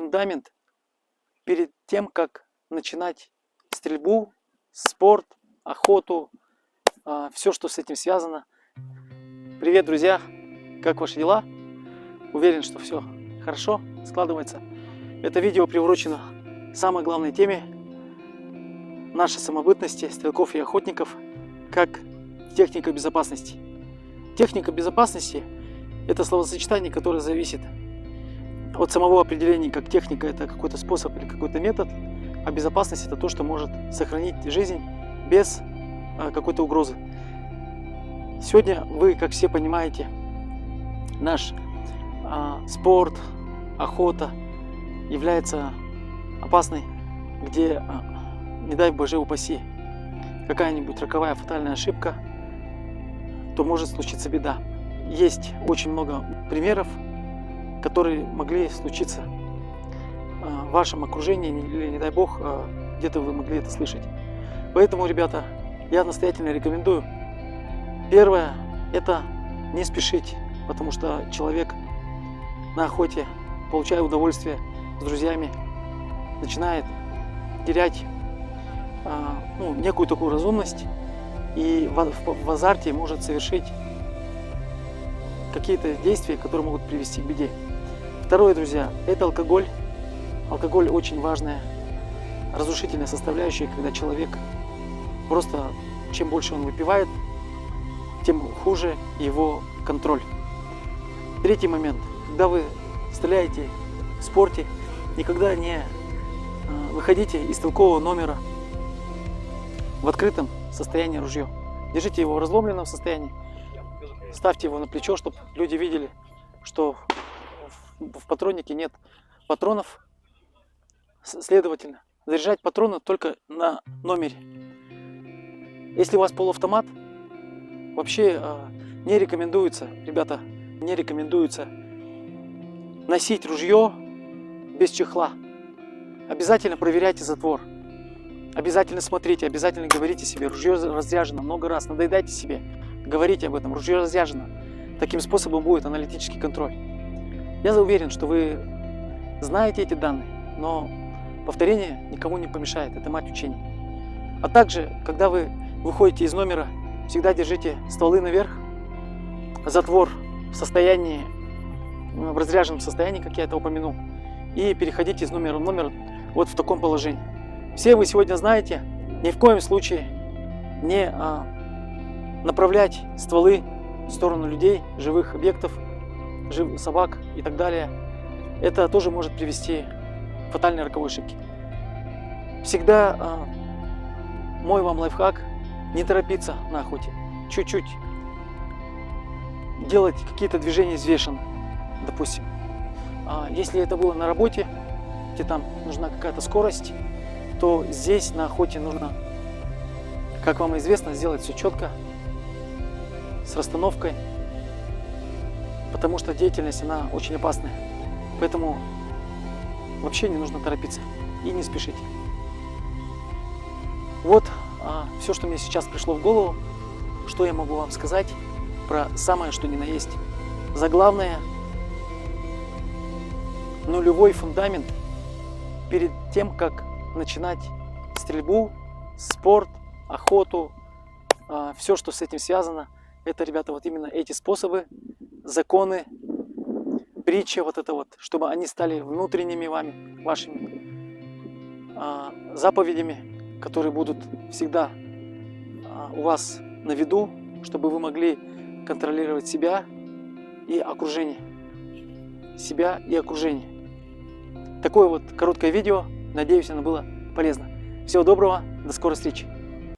фундамент перед тем, как начинать стрельбу, спорт, охоту, все, что с этим связано. Привет, друзья! Как ваши дела? Уверен, что все хорошо складывается. Это видео приурочено самой главной теме нашей самобытности, стрелков и охотников, как техника безопасности. Техника безопасности – это словосочетание, которое зависит от самого определения, как техника – это какой-то способ или какой-то метод, а безопасность – это то, что может сохранить жизнь без какой-то угрозы. Сегодня вы, как все понимаете, наш спорт, охота является опасной, где, не дай Боже упаси, какая-нибудь роковая фатальная ошибка, то может случиться беда. Есть очень много примеров, которые могли случиться в вашем окружении, или, не дай Бог, где-то вы могли это слышать. Поэтому, ребята, я настоятельно рекомендую. Первое – это не спешить, потому что человек на охоте, получая удовольствие с друзьями, начинает терять некую такую разумность и в азарте может совершить какие-то действия, которые могут привести к беде. Второе, друзья, это алкоголь. Алкоголь очень важная разрушительная составляющая, когда человек просто, чем больше он выпивает, тем хуже его контроль. Третий момент. Когда вы стреляете в спорте, никогда не выходите из стрелкового номера в открытом состоянии ружье. Держите его в разломленном состоянии, ставьте его на плечо, чтобы люди видели, что в патроннике нет патронов. Следовательно, заряжать патроны только на номере. Если у вас полуавтомат, вообще не рекомендуется, ребята, не рекомендуется носить ружье без чехла. Обязательно проверяйте затвор. Обязательно смотрите, обязательно говорите себе, ружье разряжено много раз, надоедайте себе, говорите об этом, ружье разряжено. Таким способом будет аналитический контроль. Я уверен, что вы знаете эти данные, но повторение никому не помешает, это мать учения. А также, когда вы выходите из номера, всегда держите стволы наверх, затвор в состоянии, в разряженном состоянии, как я это упомянул, и переходите из номера в номер вот в таком положении. Все вы сегодня знаете, ни в коем случае не направлять стволы в сторону людей, живых объектов, собак и так далее. Это тоже может привести к фатальной роковой ошибке. Всегда мой вам лайфхак: не торопиться на охоте, чуть-чуть делать какие-то движения взвешенно, допустим. Если это было на работе, где там нужна какая-то скорость, то здесь на охоте нужно, как вам известно, сделать все четко, с расстановкой, потому что деятельность, она очень опасная. Поэтому вообще не нужно торопиться и не спешить. Вот все, что мне сейчас пришло в голову, что я могу вам сказать про самое, что ни на есть заглавное: нулевой фундамент перед тем, как начинать стрельбу, спорт, охоту, все, что с этим связано. Это, ребята, вот именно эти способы, законы, притча, вот это вот, чтобы они стали внутренними вами, вашими заповедями, которые будут всегда у вас на виду, чтобы вы могли контролировать себя и окружение. Себя и окружение. Такое вот короткое видео. Надеюсь, оно было полезно. Всего доброго, до скорой встречи.